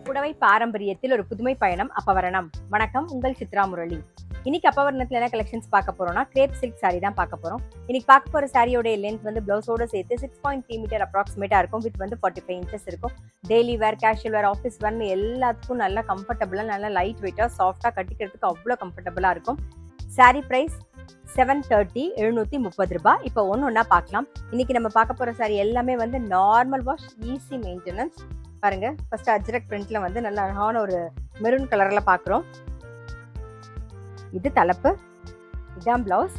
புடவை பாரம்பரியத்தில் ஒரு புதுமை பயணம் அப்பவரணம். வணக்கம், உங்கள் சித்ரா முரளி. இன்னைக்கு அப்பவரணத்துல என்ன கலெக்ஷன்ஸ் பார்க்க போறோம்னா கிரேப் சில்க் சாரி தான் பார்க்க போறோம். இன்னைக்கு பார்க்க போற சாரியோட லென்த் வந்து பிளவுஸோட சேர்த்து 6.3 மீட்டர் அப்ராக்சிமேட்டா இருக்கும். வித் வந்து 45 இன்ச்சஸ் இருக்கும். டெய்லி வேர், கேஷுவல் வேர், ஆஃபீஸ் வேர் எல்லாத்துக்கும் நல்லா கம்ஃபர்டபுளா, நல்லா லைட் வெயிட்டா, சாஃப்டா கட்டிக்கிறதுக்கு அவ்வளோ கம்ஃபர்டபுளா இருக்கும். சாரி பிரைஸ் 730 730 ரூபாய். இப்போ ஒன்னொன்னா பார்க்கலாம். இன்னைக்கு நம்ம பார்க்க போற சாரி எல்லாமே வந்து நார்மல் வாஷ், ஈஸி மெயின்டெனன்ஸ். பாருங்க, ஃபர்ஸ்ட் அஜ்ரக் பிரிண்ட்ல வந்து நல்ல அழகான ஒரு மெரூன் கலர்ல பாக்குறோம். இது தலைப்பு, இதான் பிளவுஸ்.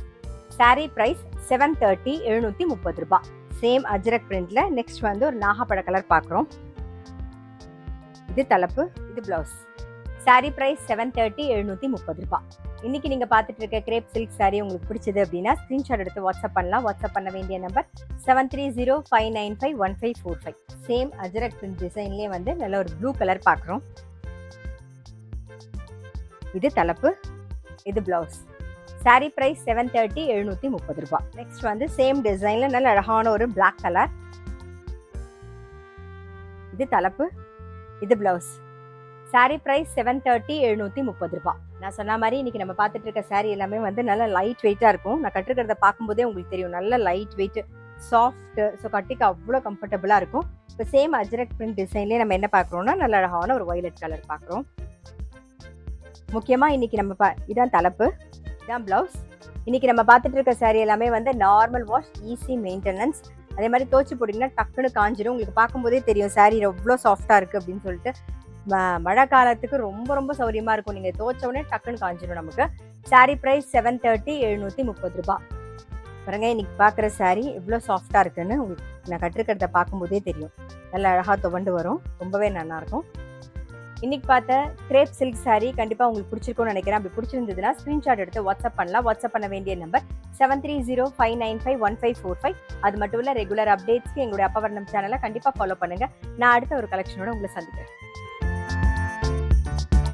சாரி பிரைஸ் 730 730 ரூபாய். சேம் அஜ்ரக் பிரிண்ட்ல நெக்ஸ்ட் வந்து ஒரு நாகப்பழ கலர் பாக்குறோம். இது தலைப்பு, இது பிளவுஸ். சாரி பிரைஸ் 730 730 ரூபாய். இன்னைக்கு நீங்க பார்த்துட்டு இருக்க கிரேப் சில்க் சாரி உங்களுக்கு பிடிச்சது அப்படின்னா ஸ்கிரீன்ஷாட் எடுத்து வாட்ஸ்அப் பண்ணலாம். வாட்ஸ்அப் பண்ண வேண்டிய நம்பர் 7305951545. சேம் அஜ்ரக் பிரிண்ட் டிசைன்லயே வந்து நல்ல ஒரு ப்ளூ கலர் பார்க்குறோம். இது தலைப்பு, இது பிளவுஸ். சாரி பிரைஸ் 730 730 ரூபாய். நெக்ஸ்ட் வந்து சேம் டிசைன்ல நல்ல அழகான ஒரு பிளாக் கலர். இது தலைப்பு, இது பிளவுஸ். சாரி பிரைஸ் 730 730 ரூபாய். நான் சொன்ன மாதிரி இன்னைக்கு நம்ம பார்த்துட்டு இருக்க சாரி எல்லாமே வந்து நல்ல லைட் வெயிட்டா இருக்கும். நான் கட்டுக்கிறத பார்க்கும்போதே உங்களுக்கு தெரியும், நல்ல லைட் வெயிட், சாஃப்ட். ஸோ கட்டிக்கு அவ்வளோ கம்ஃபர்டபுளா இருக்கும். இப்போ சேம் அஜ்ரக் பிரிண்ட் டிசைன்லேயே நம்ம என்ன பார்க்குறோம்னா நல்ல அழகான ஒரு வயலட் கலர் பார்க்குறோம். முக்கியமாக இன்னைக்கு நம்ம இதான் தலைப்பு, இதான் பிளவுஸ். இன்னைக்கு நம்ம பார்த்துட்டு இருக்க சாரி எல்லாமே வந்து நார்மல் வாஷ், ஈஸி மெயின்டெனன்ஸ். அதே மாதிரி தோச்சு போட்டிங்கன்னா டக்குன்னு காஞ்சிடும். உங்களுக்கு பார்க்கும்போதே தெரியும் சாரி எவ்வளோ சாஃப்டாக இருக்குது அப்படின்னு சொல்லிட்டு. மழை காலத்துக்கு ரொம்ப ரொம்ப சௌரியமா இருக்கும். நீங்க தோச்ச உடனே டக்குன்னு காஞ்சிடும் நமக்கு. சாரி பிரைஸ் 730 730 ரூபாய். பாருங்க, இன்னைக்கு பாக்குற சாரி எவ்வளவு சாஃப்டா இருக்குன்னு உங்களுக்கு நான் கட்டிருக்கிறத பார்க்கும்போதே தெரியும். நல்லா அழகா துவண்டு வரும், ரொம்பவே நல்லா இருக்கும். இன்னைக்கு பார்த்த கிரேப் சில்க் சாரி கண்டிப்பா உங்களுக்கு பிடிச்சிருக்கும்னு நினைக்கிறேன். அப்படி பிடிச்சிருந்ததுன்னா ஸ்கிரீன்ஷாட் எடுத்து வாட்ஸ்அப் பண்ணலாம். வாட்ஸ்அப் பண்ண வேண்டிய நம்பர் 7305951545. அது மட்டும் இல்ல, ரெகுலர் அப்டேட்ஸ்க்கு எங்களுடைய அப்பவரணம் சேனலை கண்டிப்பா ஃபாலோ பண்ணுங்க. நான் அடுத்த ஒரு கலெக்ஷனோட உங்களை சந்திக்கிறேன்.